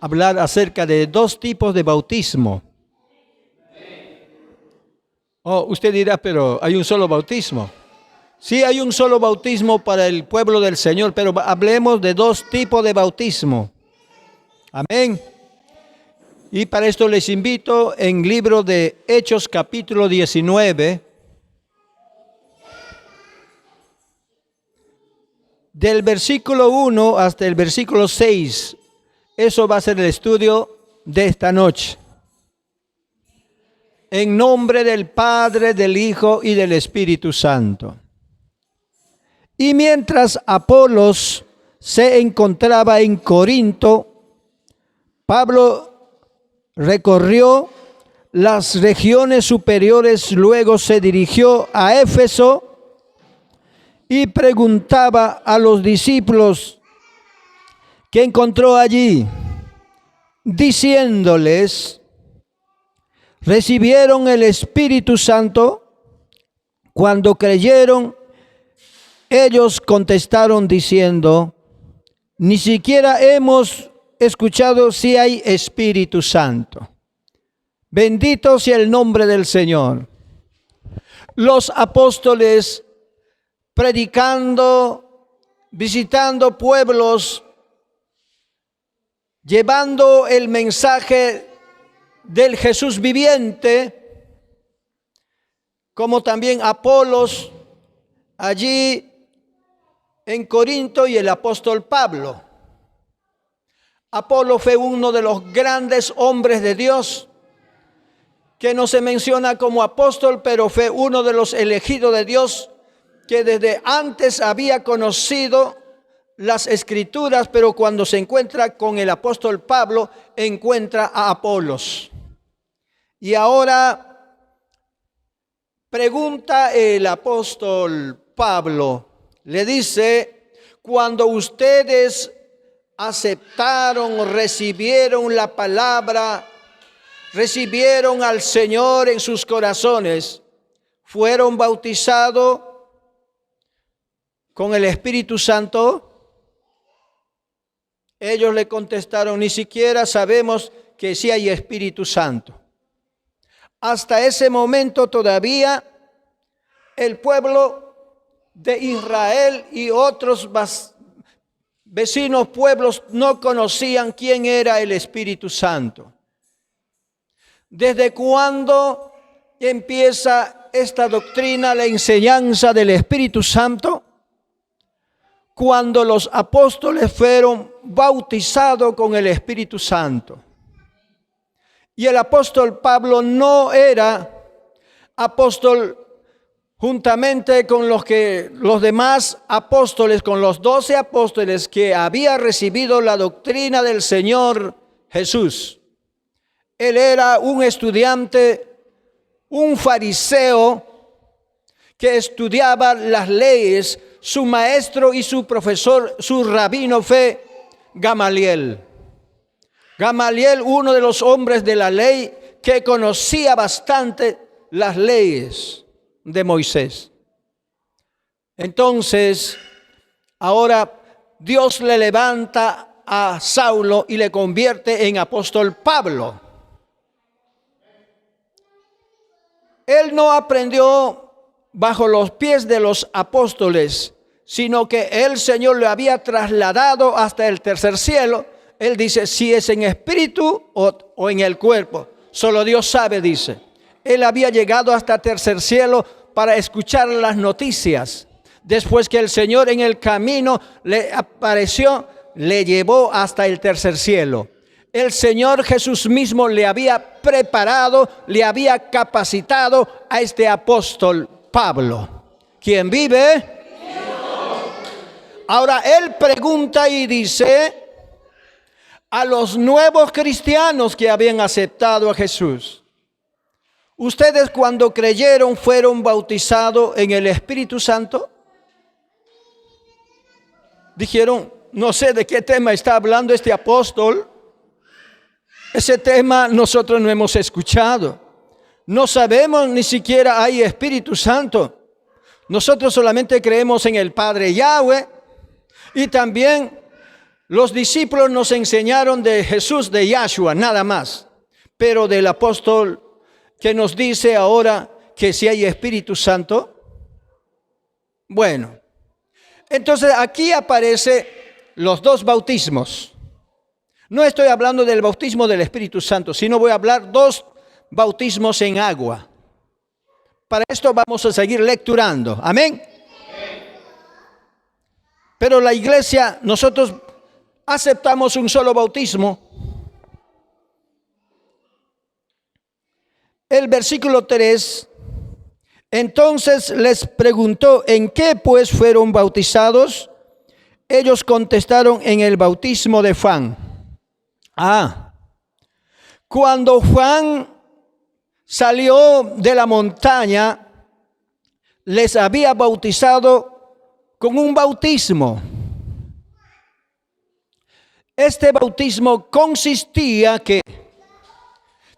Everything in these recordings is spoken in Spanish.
hablar acerca de dos tipos de bautismo. Oh, usted dirá, pero hay un solo bautismo. Sí, hay un solo bautismo para el pueblo del Señor, pero hablemos de dos tipos de bautismo. Amén. Y para esto les invito en libro de Hechos capítulo 19, del versículo 1 hasta el versículo 6. Eso va a ser el estudio de esta noche. En nombre del Padre, del Hijo y del Espíritu Santo. Y mientras Apolos se encontraba en Corinto, Pablo recorrió las regiones superiores, luego se dirigió a Éfeso y preguntaba a los discípulos que encontró allí, diciéndoles: ¿recibieron el Espíritu Santo cuando creyeron? Ellos contestaron diciendo: ni siquiera hemos escuchado si hay Espíritu Santo. Bendito sea el nombre del Señor. Los apóstoles predicando, visitando pueblos, llevando el mensaje del Jesús viviente, como también Apolos allí en Corinto y el apóstol Pablo. Apolo fue uno de los grandes hombres de Dios, que no se menciona como apóstol, pero fue uno de los elegidos de Dios, que desde antes había conocido las escrituras, pero cuando se encuentra con el apóstol Pablo, encuentra a Apolos. Y ahora pregunta el apóstol Pablo, le dice: cuando ustedes aceptaron, recibieron la palabra, recibieron al Señor en sus corazones, ¿fueron bautizados con el Espíritu Santo? Ellos le contestaron: ni siquiera sabemos que sí hay Espíritu Santo. Hasta ese momento todavía el pueblo de Israel y otros vecinos pueblos no conocían quién era el Espíritu Santo. ¿Desde cuándo empieza esta doctrina, la enseñanza del Espíritu Santo? Cuando los apóstoles fueron bautizados con el Espíritu Santo. Y el apóstol Pablo no era apóstol juntamente con los demás apóstoles, con los 12 apóstoles que había recibido la doctrina del Señor Jesús. Él era un estudiante, un fariseo que estudiaba las leyes. Su maestro y su profesor, su rabino fue Gamaliel. Gamaliel, uno de los hombres de la ley que conocía bastante las leyes de Moisés. Entonces, ahora Dios le levanta a Saulo y le convierte en apóstol Pablo. Él no aprendió bajo los pies de los apóstoles, sino que el Señor le había trasladado hasta el tercer cielo. Él dice, si es en espíritu o en el cuerpo, solo Dios sabe, dice. Él había llegado hasta el tercer cielo para escuchar las noticias. Después que el Señor en el camino le apareció, le llevó hasta el tercer cielo. El Señor Jesús mismo le había preparado, le había capacitado a este apóstol Pablo. ¿Quién vive? Ahora él pregunta y dice a los nuevos cristianos que habían aceptado a Jesús: ¿ustedes cuando creyeron fueron bautizados en el Espíritu Santo? Dijeron: no sé de qué tema está hablando este apóstol. Ese tema nosotros no hemos escuchado. No sabemos ni siquiera hay Espíritu Santo. Nosotros solamente creemos en el Padre Yahweh y también Los discípulos nos enseñaron de Jesús, de Yahshua, nada más. Pero del apóstol que nos dice ahora que si hay Espíritu Santo. Bueno, entonces aquí aparecen los dos bautismos. No estoy hablando del bautismo del Espíritu Santo, sino voy a hablar dos bautismos en agua. Para esto vamos a seguir lecturando. Amén. Pero la iglesia, nosotros aceptamos un solo bautismo. El versículo 3, entonces les preguntó, ¿en qué pues fueron bautizados? Ellos contestaron, en el bautismo de Juan. Cuando Juan salió de la montaña, les había bautizado con un bautismo. Este bautismo consistía que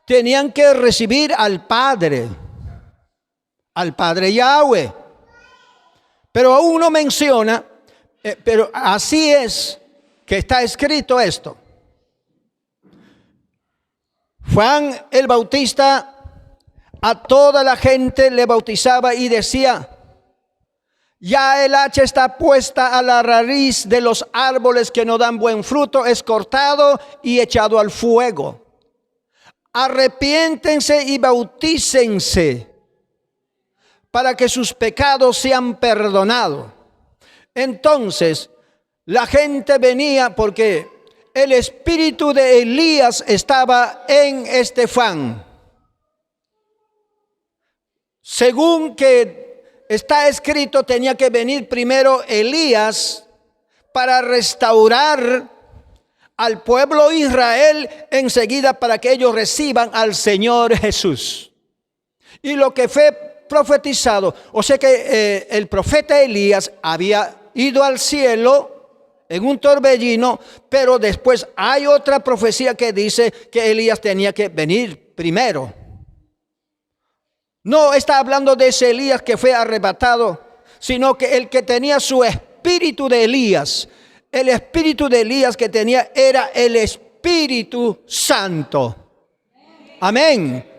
tenían que recibir al Padre Yahweh. Pero aún no menciona, pero así es que está escrito esto. Juan el Bautista a toda la gente le bautizaba y decía, ya el hacha está puesta a la raíz de los árboles que no dan buen fruto, es cortado y echado al fuego. Arrepiéntense y bautícense para que sus pecados sean perdonados. Entonces, la gente venía porque el espíritu de Elías estaba en Juan. Según que está escrito, tenía que venir primero Elías para restaurar al pueblo Israel enseguida para que ellos reciban al Señor Jesús. Y lo que fue profetizado, o sea que el profeta Elías había ido al cielo en un torbellino, pero después hay otra profecía que dice que Elías tenía que venir primero. No está hablando de ese Elías que fue arrebatado, sino que el que tenía su espíritu de Elías. El espíritu de Elías que tenía era el Espíritu Santo. Amén.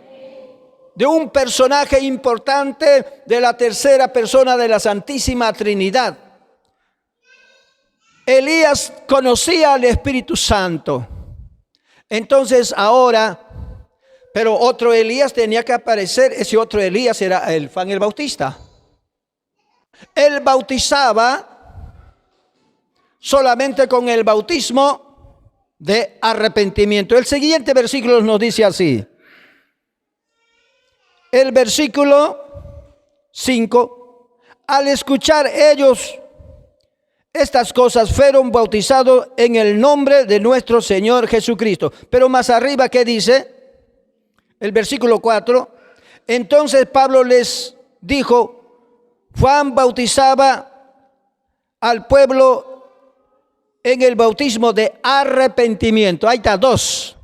De un personaje importante de la tercera persona de la Santísima Trinidad. Elías conocía al Espíritu Santo. Entonces ahora, pero otro Elías tenía que aparecer. Ese otro Elías era Juan el Bautista. Él bautizaba solamente con el bautismo de arrepentimiento. El siguiente versículo nos dice así. El versículo 5. Al escuchar ellos estas cosas, fueron bautizados en el nombre de nuestro Señor Jesucristo. Pero más arriba, ¿qué dice? El versículo 4. Entonces Pablo les dijo, Juan bautizaba al pueblo en el bautismo de arrepentimiento. Ahí está, dos.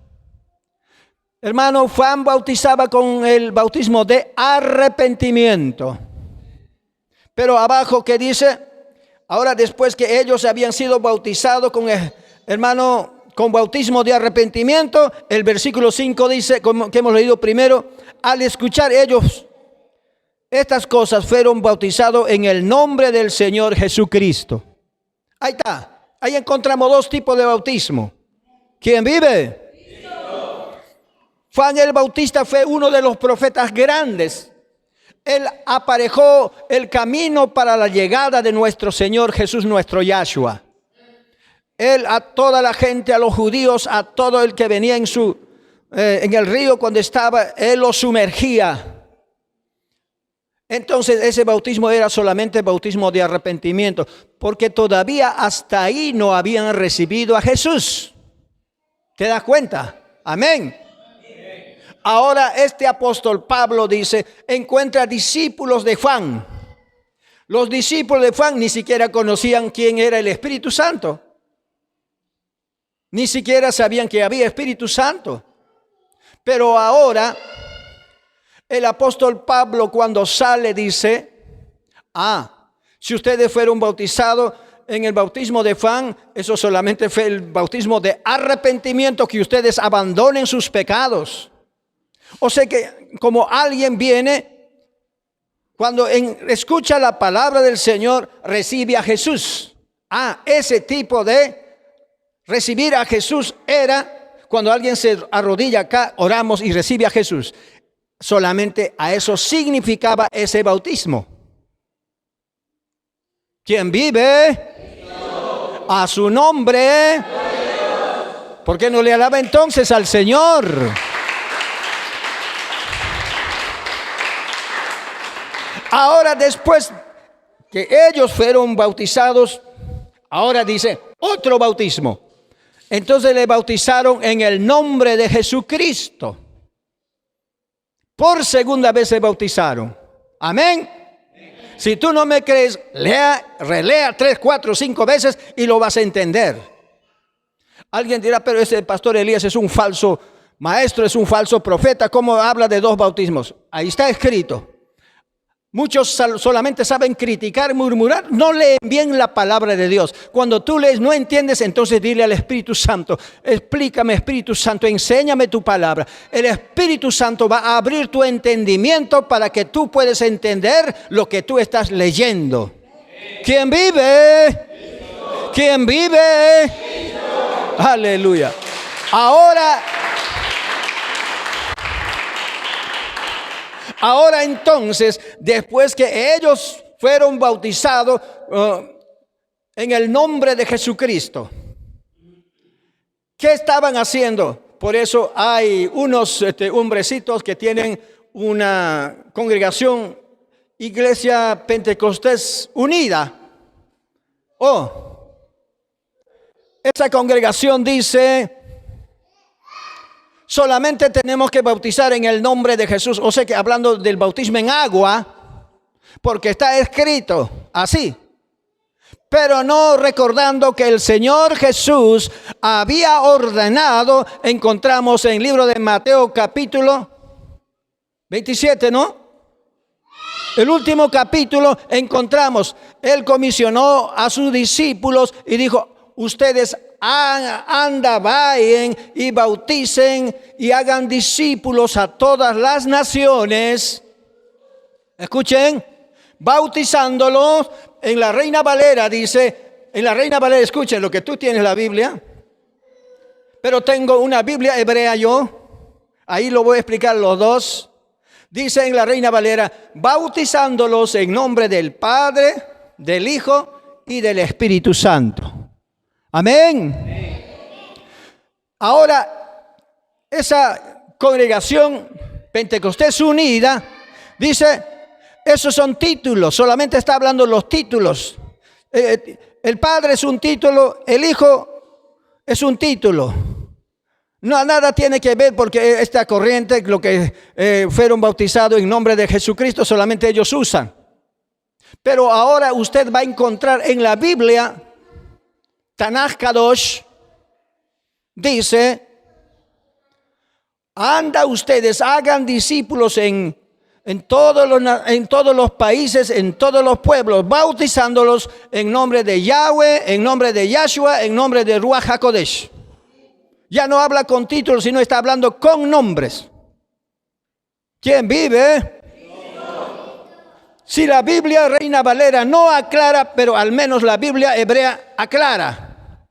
Hermano, Juan bautizaba con el bautismo de arrepentimiento. Pero abajo, ¿qué dice? Ahora, después que ellos habían sido bautizados con con bautismo de arrepentimiento, el versículo 5 dice, como que hemos leído primero, al escuchar ellos estas cosas, fueron bautizados en el nombre del Señor Jesucristo. Ahí está. Ahí encontramos dos tipos de bautismo. ¿Quién vive? Juan el Bautista fue uno de los profetas grandes. Él aparejó el camino para la llegada de nuestro Señor Jesús, nuestro Yahshua. Él a toda la gente, a los judíos, a todo el que venía en el río cuando estaba, él lo sumergía. Entonces ese bautismo era solamente bautismo de arrepentimiento, porque todavía hasta ahí no habían recibido a Jesús. ¿Te das cuenta? Amén. Ahora este apóstol Pablo dice, encuentra discípulos de Juan. Los discípulos de Juan ni siquiera conocían quién era el Espíritu Santo. Ni siquiera sabían que había Espíritu Santo. Pero ahora el apóstol Pablo cuando sale dice, si ustedes fueron bautizados en el bautismo de Juan, eso solamente fue el bautismo de arrepentimiento, que ustedes abandonen sus pecados. O sea que como alguien viene, cuando escucha la palabra del Señor, recibe a Jesús. Ese tipo de recibir a Jesús era cuando alguien se arrodilla acá, oramos y recibe a Jesús. Solamente a eso significaba ese bautismo. ¿Quién vive? A su nombre. ¿Por qué no le alaba entonces al Señor? Ahora, después que ellos fueron bautizados, ahora dice otro bautismo. Entonces le bautizaron en el nombre de Jesucristo. Por segunda vez se bautizaron. Amén. Si tú no me crees, relea 3, 4, 5 veces y lo vas a entender. Alguien dirá, pero ese pastor Elías es un falso maestro, es un falso profeta. ¿Cómo habla de 2 bautismos? Ahí está escrito. Muchos solamente saben criticar, murmurar, no leen bien la palabra de Dios. Cuando tú lees, no entiendes, entonces dile al Espíritu Santo, explícame, Espíritu Santo, enséñame tu palabra. El Espíritu Santo va a abrir tu entendimiento para que tú puedas entender lo que tú estás leyendo. ¿Quién vive? ¿Quién vive? Aleluya. Ahora entonces, después que ellos fueron bautizados en el nombre de Jesucristo, ¿qué estaban haciendo? Por eso hay unos hombrecitos que tienen una congregación, Iglesia Pentecostés Unida. Esa congregación dice: solamente tenemos que bautizar en el nombre de Jesús. O sea que hablando del bautismo en agua, porque está escrito así. Pero no recordando que el Señor Jesús había ordenado, encontramos en el libro de Mateo capítulo 27, ¿no? El último capítulo encontramos, Él comisionó a sus discípulos y dijo: ustedes vayan y bauticen y hagan discípulos a todas las naciones. Escuchen, bautizándolos. En la Reina Valera dice, en la Reina Valera, escuchen lo que tú tienes la Biblia, pero tengo una Biblia hebrea yo, ahí lo voy a explicar los dos. Dice en la Reina Valera: bautizándolos en nombre del Padre, del Hijo y del Espíritu Santo. Amén. Ahora, esa congregación Pentecostés Unida dice: esos son títulos, solamente está hablando los títulos. El Padre es un título, el Hijo es un título. No, nada tiene que ver, porque esta corriente, lo que fueron bautizados en nombre de Jesucristo, solamente ellos usan. Pero ahora usted va a encontrar en la Biblia, Tanaj Kadosh dice: anda ustedes, hagan discípulos en todos los países, en todos los pueblos, bautizándolos en nombre de Yahweh, en nombre de Yahshua, en nombre de Ruach HaKodesh. Ya no habla con títulos, sino está hablando con nombres. ¿Quién vive? Si la Biblia Reina Valera no aclara, pero al menos la Biblia hebrea aclara.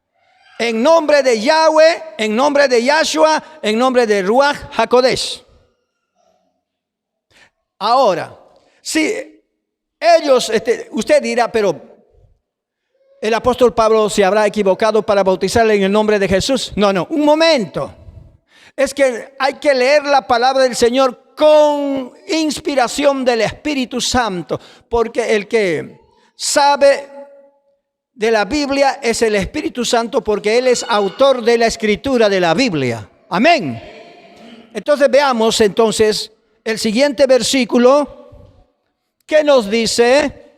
En nombre de Yahweh, en nombre de Yahshua, en nombre de Ruach HaKodesh. Ahora, si ellos, usted dirá, pero el apóstol Pablo se habrá equivocado para bautizarle en el nombre de Jesús. No, un momento. Es que hay que leer la palabra del Señor con inspiración del Espíritu Santo, porque el que sabe de la Biblia es el Espíritu Santo, porque Él es autor de la escritura de la Biblia. Amén. Entonces veamos entonces el siguiente versículo que nos dice,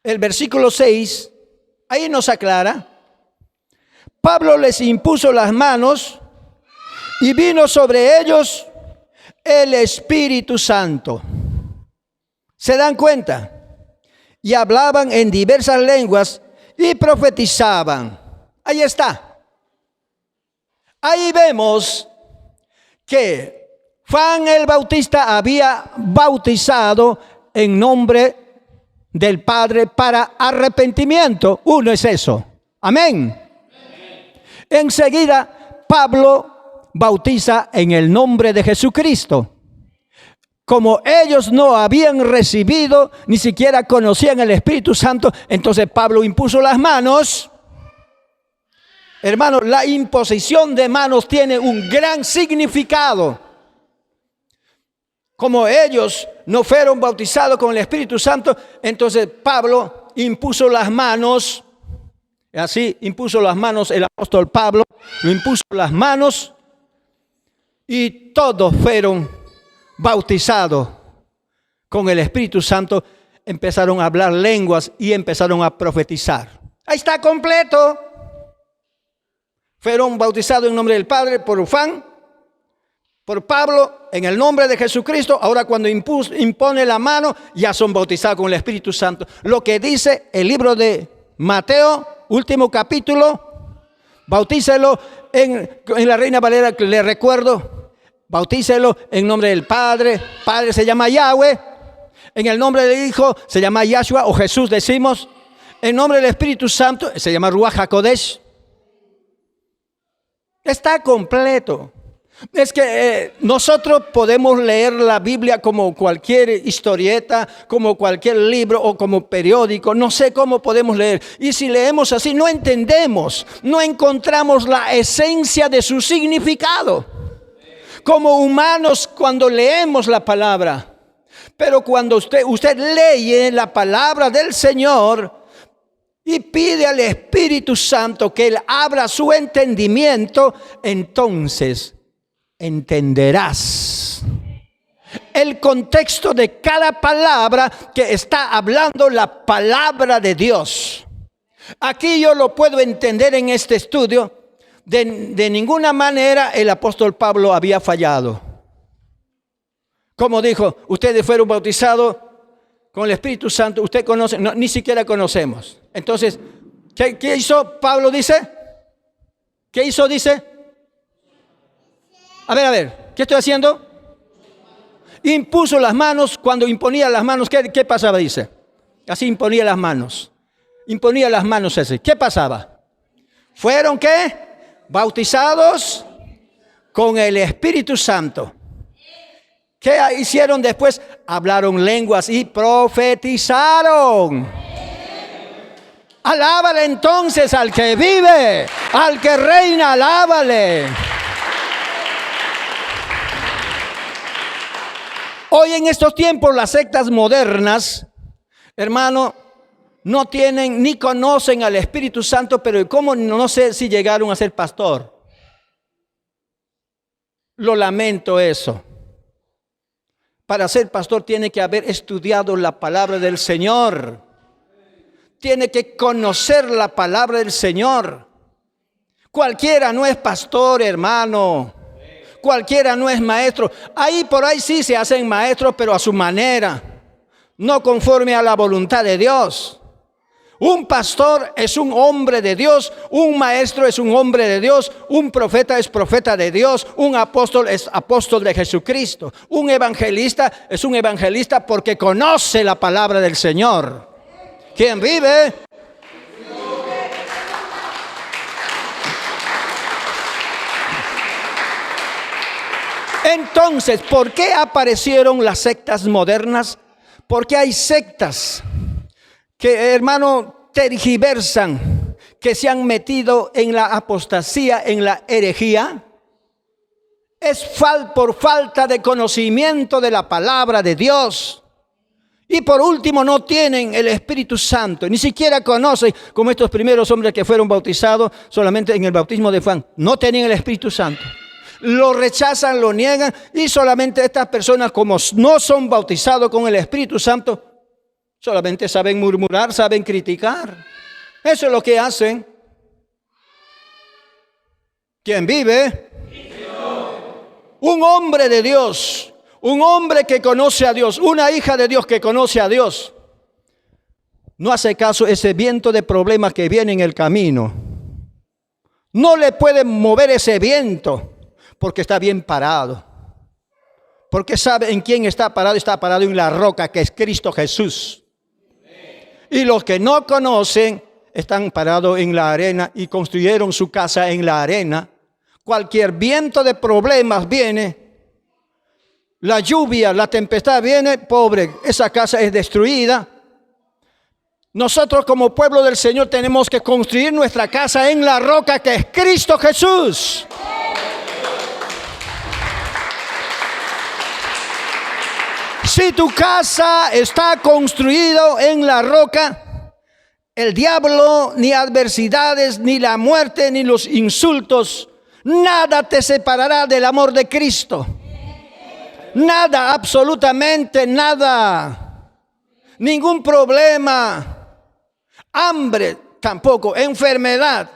el versículo 6, ahí nos aclara: Pablo les impuso las manos y vino sobre ellos el Espíritu Santo. ¿Se dan cuenta? y hablaban en diversas lenguas y profetizaban. Ahí está. Ahí vemos que Juan el Bautista había bautizado en nombre del Padre para arrepentimiento. Uno es eso. Amén. Enseguida, Pablo bautiza en el nombre de Jesucristo. Como ellos no habían recibido, ni siquiera conocían el Espíritu Santo, entonces Pablo impuso las manos. Hermanos, la imposición de manos tiene un gran significado. Como ellos no fueron bautizados con el Espíritu Santo, entonces Pablo impuso las manos. Así impuso las manos el apóstol Pablo, lo impuso las manos y todos fueron bautizados con el Espíritu Santo. Empezaron a hablar lenguas y empezaron a profetizar. Ahí está completo. Fueron bautizados en nombre del Padre por Juan, por Pablo, en el nombre de Jesucristo. Ahora cuando impone la mano, ya son bautizados con el Espíritu Santo. Lo que dice el libro de Mateo, último capítulo, bautícelo en la Reina Valera, que le recuerdo, bautícelo en nombre del Padre. Padre se llama Yahweh. En el nombre del Hijo se llama Yahshua o Jesús, decimos. En nombre del Espíritu Santo se llama Ruach HaKodesh. Está completo. Es que nosotros podemos leer la Biblia como cualquier historieta, como cualquier libro o como periódico. No sé cómo podemos leer. Y si leemos así, no entendemos, no encontramos la esencia de su significado. Como humanos, cuando leemos la palabra. Pero cuando usted lee la palabra del Señor y pide al Espíritu Santo que Él abra su entendimiento, entonces entenderás el contexto de cada palabra que está hablando la palabra de Dios. Aquí yo lo puedo entender en este estudio. De ninguna manera el apóstol Pablo había fallado. Como dijo, ustedes fueron bautizados con el Espíritu Santo, usted conoce, no, ni siquiera conocemos. Entonces, ¿qué hizo Pablo? Dice, ¿qué hizo? Dice, a ver, ¿qué estoy haciendo? Impuso las manos. Cuando imponía las manos, ¿qué pasaba? Dice, así imponía las manos. Imponía las manos así. ¿Qué pasaba? ¿Fueron qué? Bautizados con el Espíritu Santo. ¿Qué hicieron después? Hablaron lenguas y profetizaron. Alábale entonces al que vive, al que reina, alábale. Hoy en estos tiempos las sectas modernas, hermano, no tienen ni conocen al Espíritu Santo, pero ¿cómo? No sé si llegaron a ser pastor. Lo lamento eso. Para ser pastor tiene que haber estudiado la palabra del Señor. Tiene que conocer la palabra del Señor. Cualquiera no es pastor, hermano. Cualquiera no es maestro. Ahí por ahí sí se hacen maestros, pero a su manera. No conforme a la voluntad de Dios. Un pastor es un hombre de Dios, un maestro es un hombre de Dios, un profeta es profeta de Dios, un apóstol es apóstol de Jesucristo, un evangelista es un evangelista porque conoce la palabra del Señor. ¿Quién vive? Entonces, ¿por qué aparecieron las sectas modernas? Porque hay sectas que, hermano, tergiversan, que se han metido en la apostasía, en la herejía. Es por falta de conocimiento de la palabra de Dios. Y por último, no tienen el Espíritu Santo, ni siquiera conocen, como estos primeros hombres que fueron bautizados solamente en el bautismo de Juan, no tenían el Espíritu Santo. Lo rechazan, lo niegan, y solamente estas personas, como no son bautizados con el Espíritu Santo, solamente saben murmurar, saben criticar. Eso es lo que hacen. ¿Quién vive? Un hombre de Dios, un hombre que conoce a Dios, una hija de Dios que conoce a Dios, no hace caso a ese viento de problemas que viene en el camino. No le puede mover ese viento porque está bien parado. Porque sabe en quién está parado en la roca que es Cristo Jesús. Y los que no conocen están parados en la arena y construyeron su casa en la arena. Cualquier viento de problemas viene, la lluvia, la tempestad viene, pobre, esa casa es destruida. Nosotros como pueblo del Señor tenemos que construir nuestra casa en la roca que es Cristo Jesús. Si tu casa está construido en la roca, el diablo, ni adversidades, ni la muerte, ni los insultos, nada te separará del amor de Cristo. Nada, absolutamente nada. Ningún problema. Hambre tampoco, enfermedad.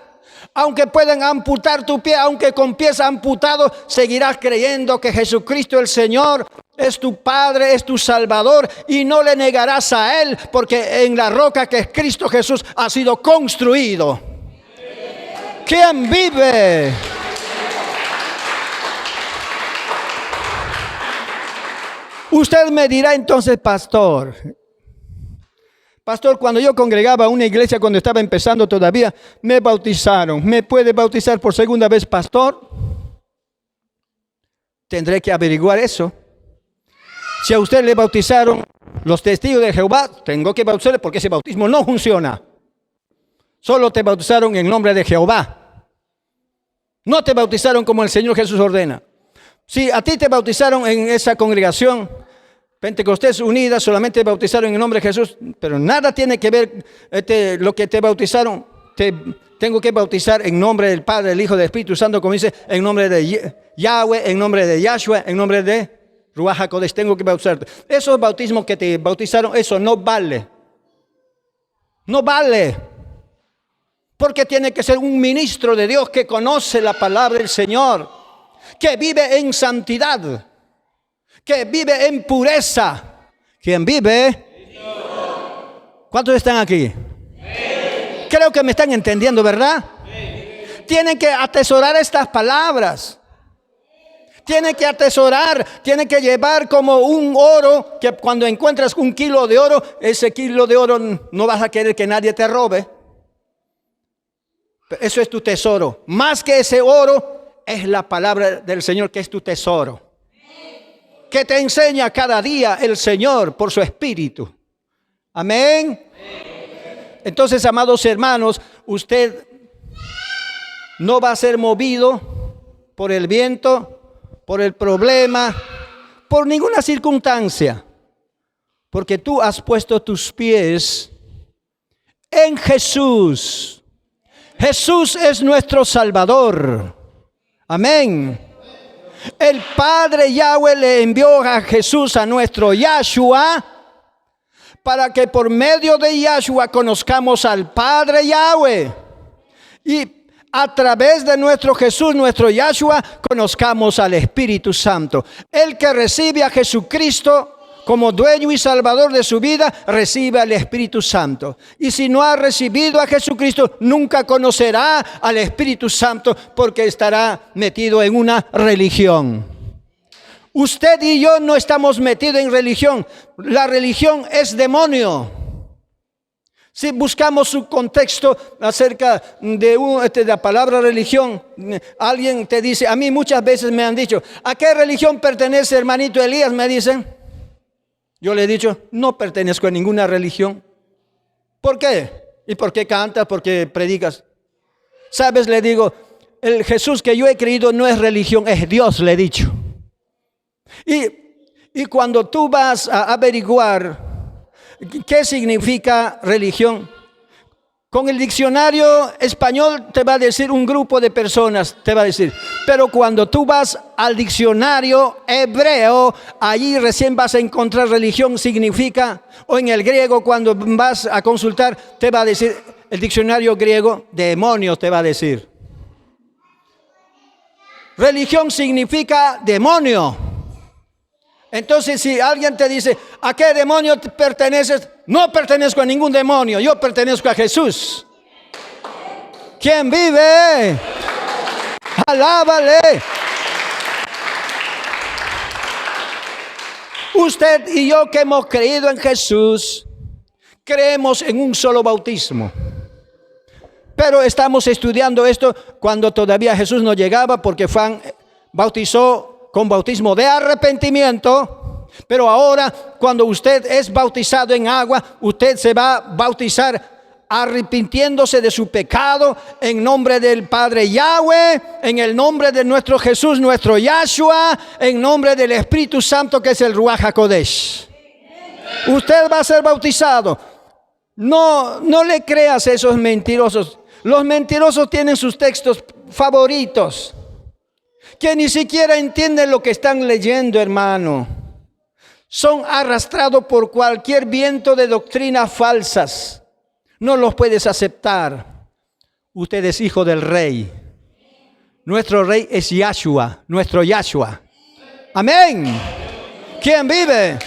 Aunque puedan amputar tu pie, aunque con pies amputados, seguirás creyendo que Jesucristo el Señor es tu Padre, es tu Salvador, y no le negarás a Él, porque en la roca que es Cristo Jesús ha sido construido. ¿Quién vive? Usted me dirá entonces, pastor, cuando yo congregaba a una iglesia, cuando estaba empezando todavía, me bautizaron. ¿Me puede bautizar por segunda vez, pastor? Tendré que averiguar eso. Si a usted le bautizaron los testigos de Jehová, tengo que bautizarle porque ese bautismo no funciona. Solo te bautizaron en nombre de Jehová. No te bautizaron como el Señor Jesús ordena. Si a ti te bautizaron en esa congregación Pentecostés Unida, solamente bautizaron en nombre de Jesús, pero nada tiene que ver lo que te bautizaron. Tengo que bautizar en nombre del Padre, del Hijo, del Espíritu Santo, como dice, en nombre de Yahweh, en nombre de Yahshua, en nombre de Ruach HaKodesh. Tengo que bautizarte. Esos bautismos que te bautizaron, eso no vale. No vale. Porque tiene que ser un ministro de Dios que conoce la palabra del Señor, que vive en santidad, que vive en pureza. ¿Quién vive? ¿Cuántos están aquí? Creo que me están entendiendo, ¿verdad? Tienen que atesorar estas palabras. Tienen que atesorar, tienen que llevar como un oro, que cuando encuentras un kilo de oro, ese kilo de oro no vas a querer que nadie te robe. Eso es tu tesoro. Más que ese oro, es la palabra del Señor que es tu tesoro. Que te enseña cada día el Señor por su Espíritu. Amén. Entonces, amados hermanos, usted no va a ser movido por el viento, por el problema, por ninguna circunstancia. Porque tú has puesto tus pies en Jesús. Jesús es nuestro Salvador. Amén. El Padre Yahweh le envió a Jesús, a nuestro Yahshua, para que por medio de Yahshua conozcamos al Padre Yahweh. Y a través de nuestro Jesús, nuestro Yahshua, conozcamos al Espíritu Santo. El que recibe a Jesucristo como dueño y salvador de su vida, recibe al Espíritu Santo. Y si no ha recibido a Jesucristo, nunca conocerá al Espíritu Santo, porque estará metido en una religión. Usted y yo no estamos metidos en religión. La religión es demonio. Si buscamos su contexto acerca de la palabra religión, alguien te dice, a mí muchas veces me han dicho, ¿a qué religión pertenece hermanito Elías? Me dicen. Yo le he dicho, no pertenezco a ninguna religión. ¿Por qué? ¿Y por qué cantas? ¿Por qué predicas? ¿Sabes? Le digo, el Jesús que yo he creído no es religión, es Dios, le he dicho. Y cuando tú vas a averiguar qué significa religión, con el diccionario español te va a decir un grupo de personas, te va a decir. Pero cuando tú vas al diccionario hebreo, allí recién vas a encontrar religión significa, o en el griego cuando vas a consultar, te va a decir, el diccionario griego, demonios te va a decir. Religión significa demonio. Entonces, si alguien te dice, ¿a qué demonio perteneces? No pertenezco a ningún demonio, yo pertenezco a Jesús. ¿Quién vive? Alábale. Usted y yo que hemos creído en Jesús, creemos en un solo bautismo. Pero estamos estudiando esto cuando todavía Jesús no llegaba, porque Juan bautizó con bautismo de arrepentimiento. Pero ahora, cuando usted es bautizado en agua, usted se va a bautizar arrepintiéndose de su pecado en nombre del Padre Yahweh, en el nombre de nuestro Jesús, nuestro Yahshua, en nombre del Espíritu Santo, que es el Ruach HaKodesh. Usted va a ser bautizado. No le creas a esos mentirosos. Los mentirosos tienen sus textos favoritos, que ni siquiera entienden lo que están leyendo, hermano. Son arrastrados por cualquier viento de doctrinas falsas. No los puedes aceptar. Usted es hijo del rey. Nuestro rey es Yahshua, nuestro Yahshua. Amén. ¿Quién vive?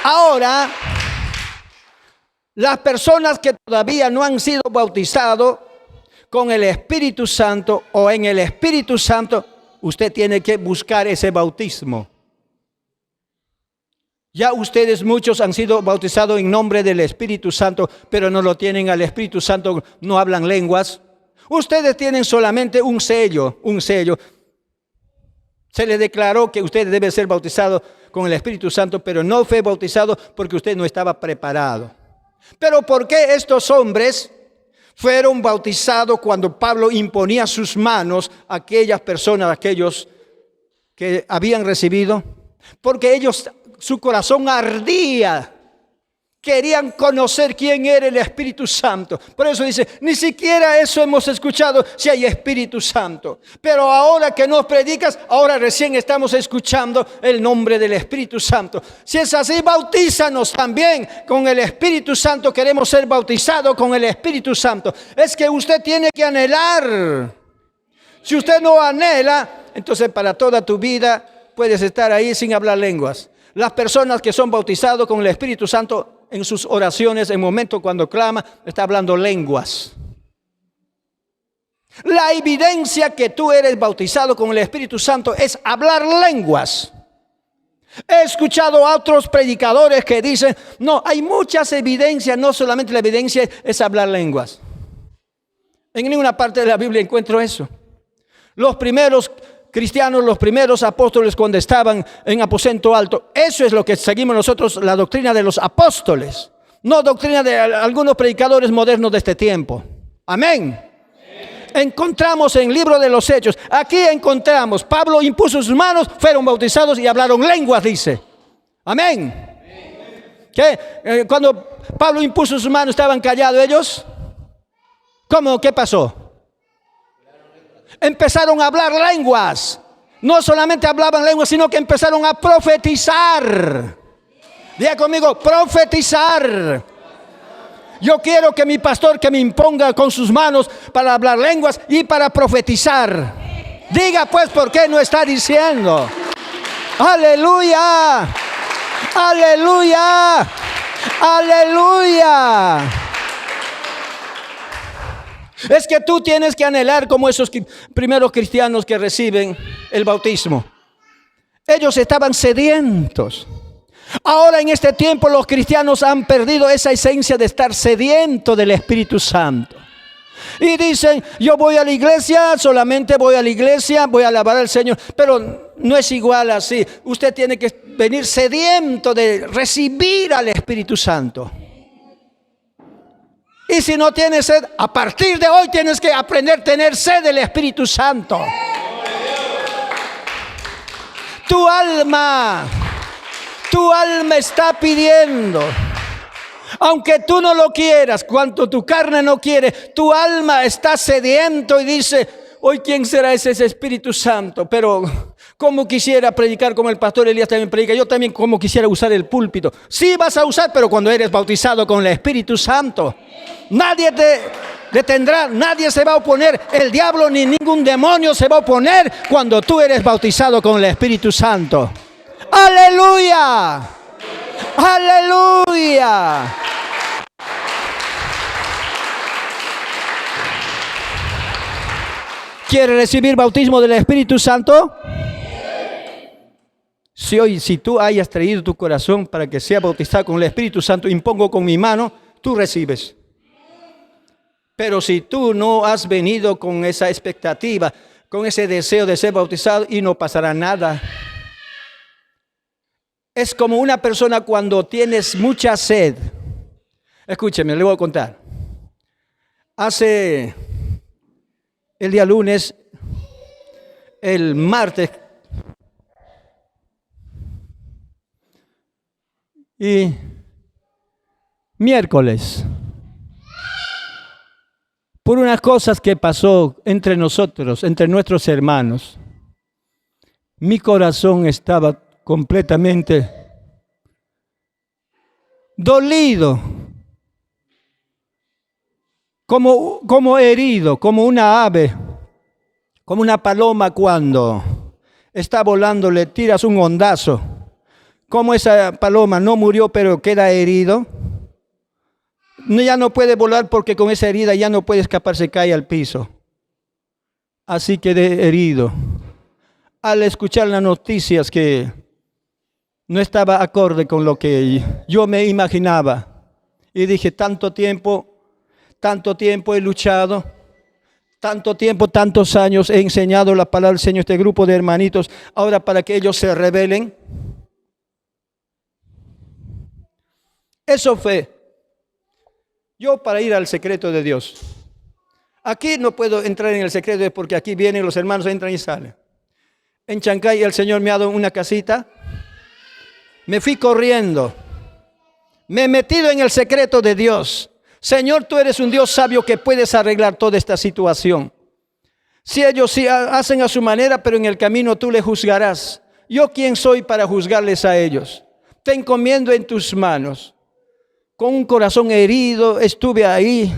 Ahora, las personas que todavía no han sido bautizados con el Espíritu Santo o en el Espíritu Santo, usted tiene que buscar ese bautismo. Ya ustedes muchos han sido bautizados en nombre del Espíritu Santo, pero no lo tienen al Espíritu Santo, no hablan lenguas. Ustedes tienen solamente un sello. Se les declaró que usted debe ser bautizado con el Espíritu Santo, pero no fue bautizado porque usted no estaba preparado. Pero ¿por qué estos hombres fueron bautizados cuando Pablo imponía sus manos a aquellas personas, aquellos que habían recibido? Porque ellos, su corazón ardía, querían conocer quién era el Espíritu Santo. Por eso dice, ni siquiera eso hemos escuchado, si hay Espíritu Santo. Pero ahora que nos predicas, ahora recién estamos escuchando el nombre del Espíritu Santo. Si es así, bautízanos también con el Espíritu Santo. Queremos ser bautizados con el Espíritu Santo. Es que usted tiene que anhelar. Si usted no anhela, entonces para toda tu vida puedes estar ahí sin hablar lenguas. Las personas que son bautizados con el Espíritu Santo, en sus oraciones, en el momento cuando clama, está hablando lenguas. La evidencia que tú eres bautizado con el Espíritu Santo es hablar lenguas. He escuchado a otros predicadores que dicen, no, hay muchas evidencias, no solamente la evidencia es hablar lenguas. En ninguna parte de la Biblia encuentro eso. Los primeros cristianos, los primeros apóstoles, cuando estaban en aposento alto, eso es lo que seguimos nosotros, la doctrina de los apóstoles, no doctrina de algunos predicadores modernos de este tiempo. Amén. Encontramos en el libro de los Hechos, aquí encontramos, Pablo impuso sus manos, fueron bautizados y hablaron lenguas, dice. Amén. ¿Qué? Cuando Pablo impuso sus manos, ¿estaban callados ellos? ¿Cómo? ¿Qué pasó? Empezaron a hablar lenguas. No solamente hablaban lenguas, sino que empezaron a profetizar. Diga conmigo, profetizar. Yo quiero que mi pastor que me imponga con sus manos para hablar lenguas y para profetizar. Diga pues por qué no está diciendo. Aleluya. Aleluya. Aleluya. Es que tú tienes que anhelar como esos primeros cristianos que reciben el bautismo. Ellos estaban sedientos. Ahora en este tiempo los cristianos han perdido esa esencia de estar sediento del Espíritu Santo. Y dicen, yo voy a la iglesia, solamente voy a la iglesia, voy a alabar al Señor. Pero no es igual así. Usted tiene que venir sediento de recibir al Espíritu Santo. Y si no tienes sed, a partir de hoy tienes que aprender a tener sed del Espíritu Santo. Tu alma está pidiendo. Aunque tú no lo quieras, cuanto tu carne no quiere, tu alma está sediento y dice, hoy ¿quién será ese Espíritu Santo? Pero como quisiera predicar como el pastor Elías también predica, yo también como quisiera usar el púlpito. Sí vas a usar, pero cuando eres bautizado con el Espíritu Santo. Nadie detendrá, nadie se va a oponer, el diablo ni ningún demonio se va a oponer cuando tú eres bautizado con el Espíritu Santo. ¡Aleluya! ¡Aleluya! ¿Quiere recibir bautismo del Espíritu Santo? Si tú hayas traído tu corazón para que sea bautizado con el Espíritu Santo, impongo con mi mano, tú recibes. Pero si tú no has venido con esa expectativa, con ese deseo de ser bautizado, y no pasará nada. Es como una persona cuando tienes mucha sed. Escúcheme, le voy a contar. Hace el día lunes, el martes y miércoles, por unas cosas que pasó entre nosotros, entre nuestros hermanos, mi corazón estaba completamente dolido, como herido, como una ave, como una paloma cuando está volando, le tiras un ondazo. Como esa paloma no murió pero queda herido, ya no puede volar porque con esa herida ya no puede escapar, se cae al piso. Así quedé herido. Al escuchar las noticias que no estaba acorde con lo que yo me imaginaba. Y dije, tanto tiempo he luchado, tanto tiempo, tantos años he enseñado la palabra del Señor a este grupo de hermanitos, ahora para que ellos se rebelen. Eso fue yo para ir al secreto de Dios. Aquí no puedo entrar en el secreto porque aquí vienen los hermanos, entran y salen. En Chancay el Señor me ha dado una casita. Me fui corriendo. Me he metido en el secreto de Dios. Señor, tú eres un Dios sabio que puedes arreglar toda esta situación. Si ellos sí hacen a su manera, pero en el camino tú les juzgarás. ¿Yo quién soy para juzgarles a ellos? Te encomiendo en tus manos. Con un corazón herido estuve ahí.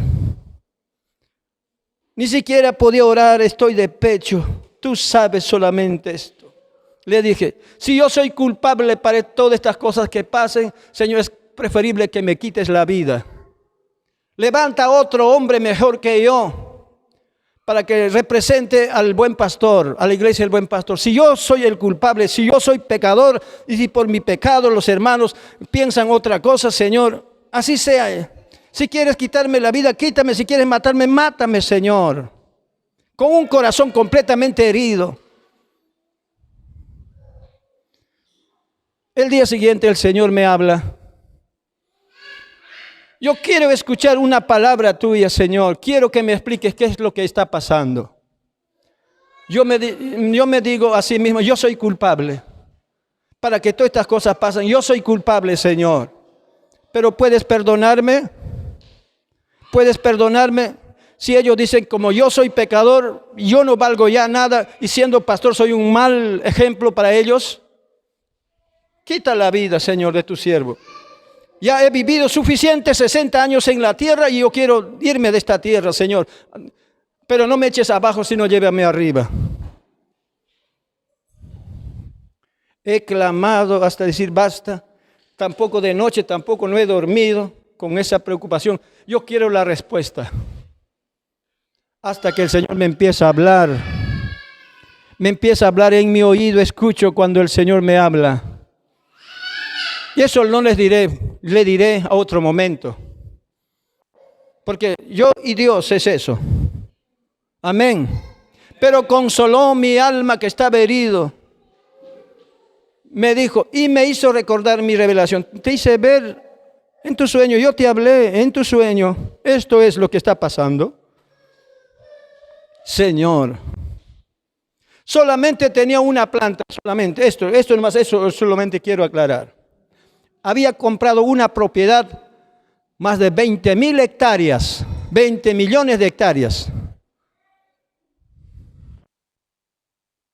Ni siquiera podía orar, estoy de pecho. Tú sabes solamente esto. Le dije, si yo soy culpable para todas estas cosas que pasen, Señor, es preferible que me quites la vida. Levanta otro hombre mejor que yo para que represente al buen pastor, a la iglesia del buen pastor. Si yo soy el culpable, si yo soy pecador y si por mi pecado los hermanos piensan otra cosa, Señor, así sea. Si quieres quitarme la vida, quítame. Si quieres matarme, mátame, Señor. Con un corazón completamente herido. El día siguiente el Señor me habla. Yo quiero escuchar una palabra tuya, Señor. Quiero que me expliques qué es lo que está pasando. Yo me digo a sí mismo, yo soy culpable. Para que todas estas cosas pasen, yo soy culpable, Señor. Pero ¿puedes perdonarme? ¿Puedes perdonarme? Si ellos dicen, como yo soy pecador, yo no valgo ya nada y siendo pastor soy un mal ejemplo para ellos. Quita la vida, Señor, de tu siervo. Ya he vivido suficientes 60 años en la tierra y yo quiero irme de esta tierra, Señor. Pero no me eches abajo, sino llévame arriba. He clamado hasta decir basta. Tampoco de noche, tampoco no he dormido con esa preocupación. Yo quiero la respuesta. Hasta que el Señor me empieza a hablar. Me empieza a hablar en mi oído, escucho cuando el Señor me habla. Y eso no les diré, le diré a otro momento. Porque yo y Dios es eso. Amén. Pero consoló mi alma que estaba herido. Me dijo y me hizo recordar mi revelación. Te hice ver en tu sueño, yo te hablé en tu sueño. Esto es lo que está pasando. Señor. Solamente tenía una planta, solamente. Esto nomás, eso solamente quiero aclarar. Había comprado una propiedad más de 20,000 hectáreas, 20 millones de hectáreas.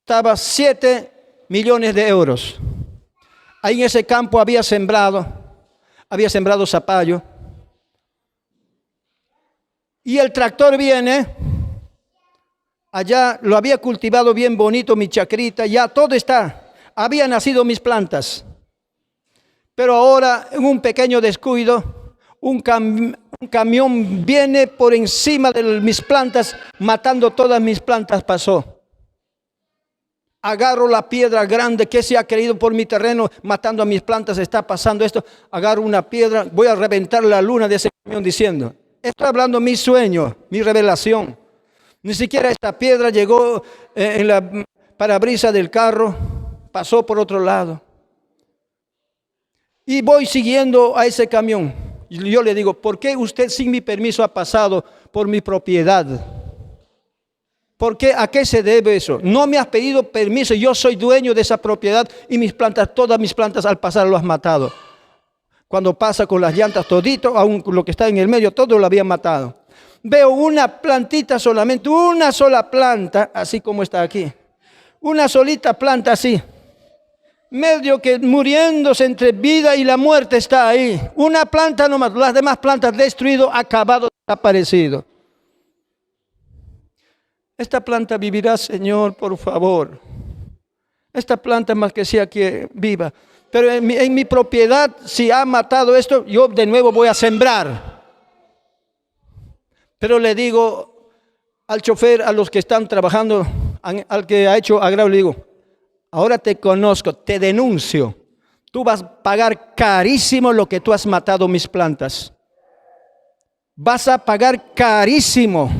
Estaba 7 millones de euros. Ahí en ese campo había sembrado zapallo. Y el tractor viene, allá lo había cultivado bien bonito mi chacrita, ya todo está, habían nacido mis plantas. Pero ahora, en un pequeño descuido, un camión viene por encima de mis plantas, matando todas mis plantas, pasó. Agarro la piedra grande que se ha creído por mi terreno, matando a mis plantas, está pasando esto. Agarro una piedra, voy a reventar la luna de ese camión diciendo, estoy hablando mi sueño, mi revelación. Ni siquiera esta piedra llegó en la parabrisa del carro, pasó por otro lado. Y voy siguiendo a ese camión. Y yo le digo, ¿por qué usted sin mi permiso ha pasado por mi propiedad? ¿Por qué? ¿A qué se debe eso? No me has pedido permiso, yo soy dueño de esa propiedad y mis plantas, todas mis plantas al pasar lo has matado. Cuando pasa con las llantas todito, aún lo que está en el medio, todo lo habían matado. Veo una plantita solamente, una sola planta, así como está aquí. Una solita planta así. Medio que muriéndose entre vida y la muerte está ahí. Una planta nomás, las demás plantas destruido, acabado, desaparecido. Esta planta vivirá, Señor, por favor. Esta planta más que sea que viva. Pero en mi propiedad, si ha matado esto, yo de nuevo voy a sembrar. Pero le digo al chofer, a los que están trabajando, al que ha hecho agravio, le digo, ahora te conozco, te denuncio. Tú vas a pagar carísimo lo que tú has matado mis plantas. Vas a pagar carísimo.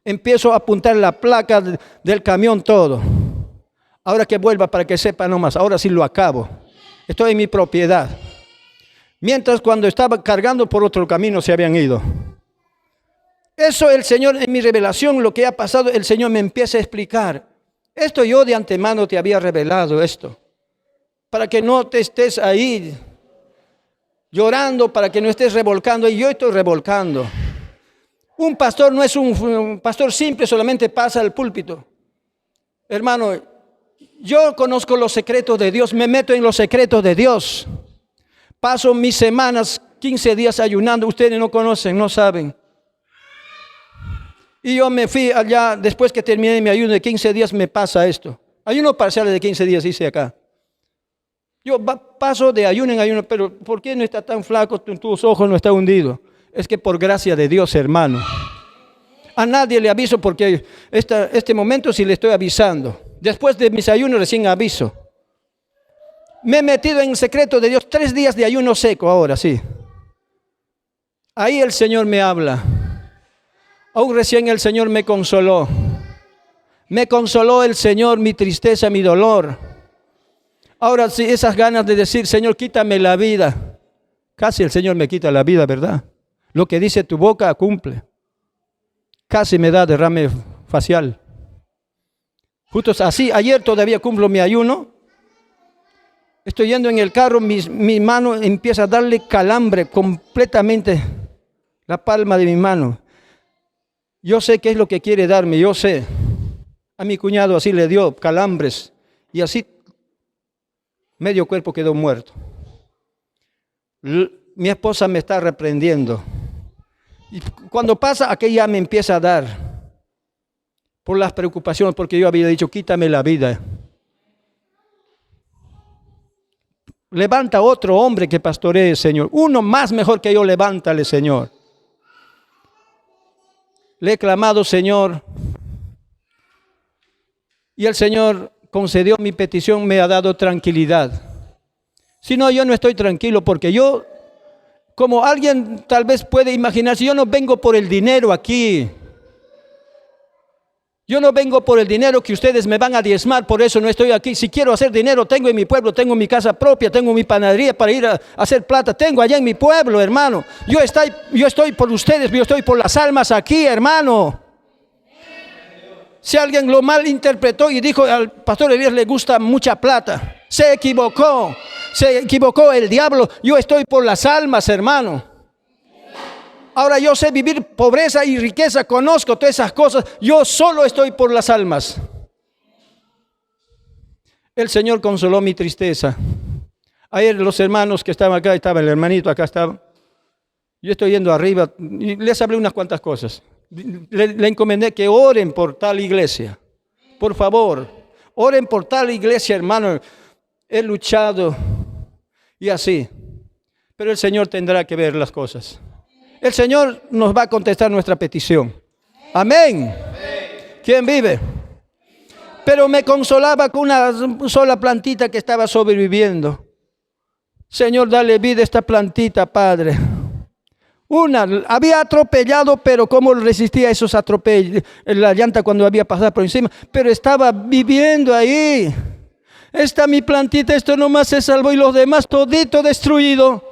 Empiezo a apuntar la placa del camión, todo. Ahora que vuelva para que sepa nomás, ahora sí lo acabo. Estoy en mi propiedad. Mientras cuando estaba cargando por otro camino se habían ido. Eso el Señor en mi revelación, lo que ha pasado, el Señor me empieza a explicar. Esto yo de antemano te había revelado esto. Para que no te estés ahí llorando, para que no estés revolcando. Y yo estoy revolcando. Un pastor no es un pastor simple, solamente pasa al púlpito. Hermano, yo conozco los secretos de Dios, me meto en los secretos de Dios. Paso mis semanas, 15 días ayunando, ustedes no conocen, no saben. Y yo me fui allá, después que terminé mi ayuno de 15 días, me pasa esto. Ayuno parcial de 15 días hice acá. Yo paso de ayuno en ayuno, pero ¿por qué no está tan flaco? Tus ojos no están hundidos. Es que por gracia de Dios, hermano. A nadie le aviso porque este momento sí le estoy avisando. Después de mis ayunos recién aviso. Me he metido en el secreto de Dios, 3 días de ayuno seco ahora, sí. Ahí el Señor me habla. Aún recién el Señor me consoló. Me consoló el Señor mi tristeza, mi dolor. Ahora sí, esas ganas de decir, Señor, quítame la vida. Casi el Señor me quita la vida, ¿verdad? Lo que dice tu boca cumple. Casi me da derrame facial. Justo así, ayer todavía cumplo mi ayuno. Estoy yendo en el carro, mi mano empieza a darle calambre completamente. La palma de mi mano. Yo sé qué es lo que quiere darme, yo sé. A mi cuñado así le dio calambres. Y así medio cuerpo quedó muerto. Mi esposa me está reprendiendo. Y cuando pasa, aquella me empieza a dar por las preocupaciones, porque yo había dicho, quítame la vida. Levanta otro hombre que pastoree, Señor. Uno más mejor que yo, levántale, Señor. Le he clamado, Señor. Y el Señor concedió mi petición, me ha dado tranquilidad. Si no, yo no estoy tranquilo porque yo, como alguien tal vez puede imaginarse, yo no vengo por el dinero aquí. Yo no vengo por el dinero que ustedes me van a diezmar, por eso no estoy aquí. Si quiero hacer dinero, tengo en mi pueblo, tengo mi casa propia, tengo mi panadería para ir a hacer plata, tengo allá en mi pueblo, hermano. Yo estoy por ustedes, yo estoy por las almas aquí, hermano. Si alguien lo malinterpretó y dijo al pastor Elías le gusta mucha plata, se equivocó el diablo. Yo estoy por las almas, hermano. Ahora yo sé vivir pobreza y riqueza, conozco todas esas cosas. Yo solo estoy por las almas. El Señor consoló mi tristeza. Ayer los hermanos que estaban acá, estaba el hermanito, acá estaba. Yo estoy yendo arriba y les hablé unas cuantas cosas. Le encomendé que oren por tal iglesia. Por favor, oren por tal iglesia, hermano. He luchado y así. Pero el Señor tendrá que ver las cosas. El Señor nos va a contestar nuestra petición. Amén. ¿Quién vive? Pero me consolaba con una sola plantita que estaba sobreviviendo. Señor, dale vida a esta plantita, Padre. Había atropellado, pero cómo resistía esos atropellos, la llanta cuando había pasado por encima, pero estaba viviendo ahí. Esta mi plantita, esto nomás se salvó y los demás todito destruido.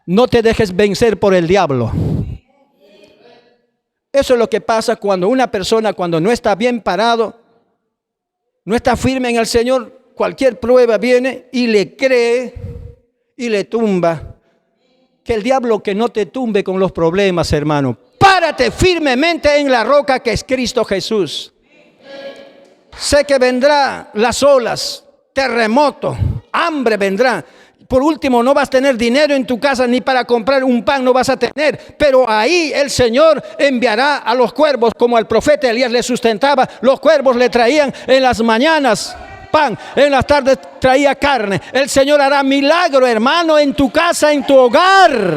No te dejes vencer por el diablo. Eso es lo que pasa cuando una persona, cuando no está bien parado, no está firme en el Señor, cualquier prueba viene y le cree y le tumba. Que el diablo que no te tumbe con los problemas, hermano. Párate firmemente en la roca que es Cristo Jesús. Sé que vendrá las olas, terremoto, hambre vendrá. Por último, no vas a tener dinero en tu casa ni para comprar un pan no vas a tener. Pero ahí el Señor enviará a los cuervos, como al profeta Elías le sustentaba. Los cuervos le traían en las mañanas pan, en las tardes traía carne. El Señor hará milagro, hermano, en tu casa, en tu hogar.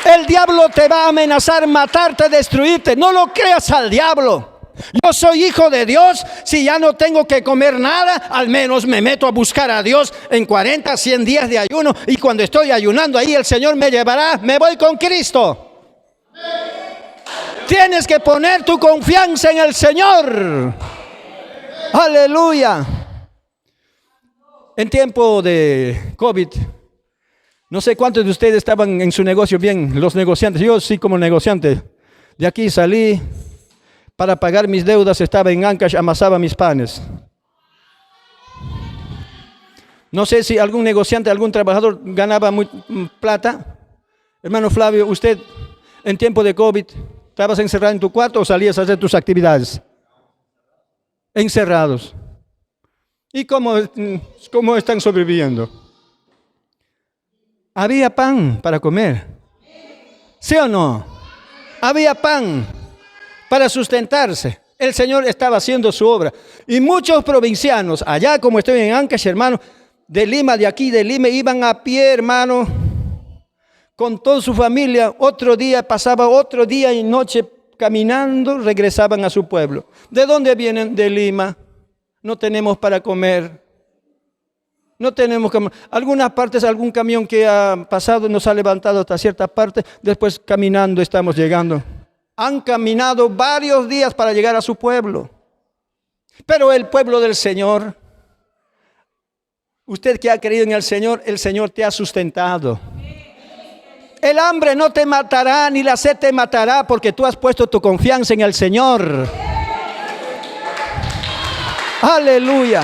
El diablo te va a amenazar, matarte, destruirte. No lo creas al diablo. Yo soy hijo de Dios. Si ya no tengo que comer nada, al menos me meto a buscar a Dios en 40, 100 días de ayuno. Y cuando estoy ayunando ahí, el Señor me llevará. Me voy con Cristo. Tienes que poner tu confianza en el Señor. Aleluya. En tiempo de COVID, no sé cuántos de ustedes estaban en su negocio bien, los negociantes. Yo sí, como negociante. De aquí salí para pagar mis deudas, estaba en Ancash, amasaba mis panes. No sé si algún negociante, algún trabajador ganaba plata. Hermano Flavio, usted en tiempo de COVID, ¿estabas encerrado en tu cuarto o salías a hacer tus actividades? Encerrados. ¿Y cómo están sobreviviendo? Había pan para comer. ¿Sí o no? Había pan para sustentarse. El Señor estaba haciendo su obra. Y muchos provincianos, allá como estoy en Ancash, hermano, de Lima, de aquí de Lima, iban a pie, hermano, con toda su familia. Otro día, pasaba otro día y noche caminando, regresaban a su pueblo. ¿De dónde vienen? De Lima. No tenemos para comer. No tenemos que... Algunas partes, algún camión que ha pasado nos ha levantado hasta cierta parte. Después caminando estamos llegando. Han caminado varios días para llegar a su pueblo. Pero el pueblo del Señor, usted que ha creído en el Señor te ha sustentado. El hambre no te matará, ni la sed te matará, porque tú has puesto tu confianza en el Señor. Aleluya.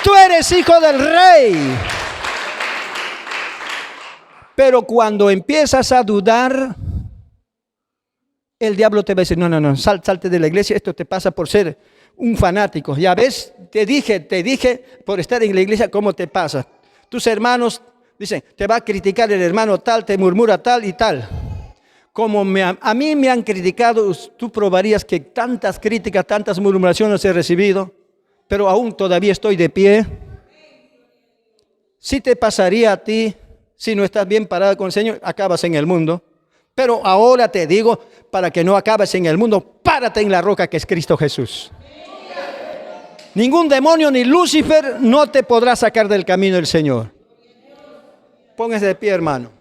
Tú eres hijo del Rey. Pero cuando empiezas a dudar, el diablo te va a decir, no, salte de la iglesia, esto te pasa por ser un fanático. Ya ves, te dije por estar en la iglesia, ¿cómo te pasa? Tus hermanos dicen, te va a criticar el hermano tal, te murmura tal y tal. Como a mí me han criticado, tú probarías que tantas críticas, tantas murmuraciones he recibido, pero aún todavía estoy de pie. Si te pasaría a ti, si no estás bien parado con el Señor, acabas en el mundo. Pero ahora te digo, para que no acabes en el mundo, párate en la roca que es Cristo Jesús. Ningún demonio ni Lucifer no te podrá sacar del camino del Señor. Póngase de pie, hermano.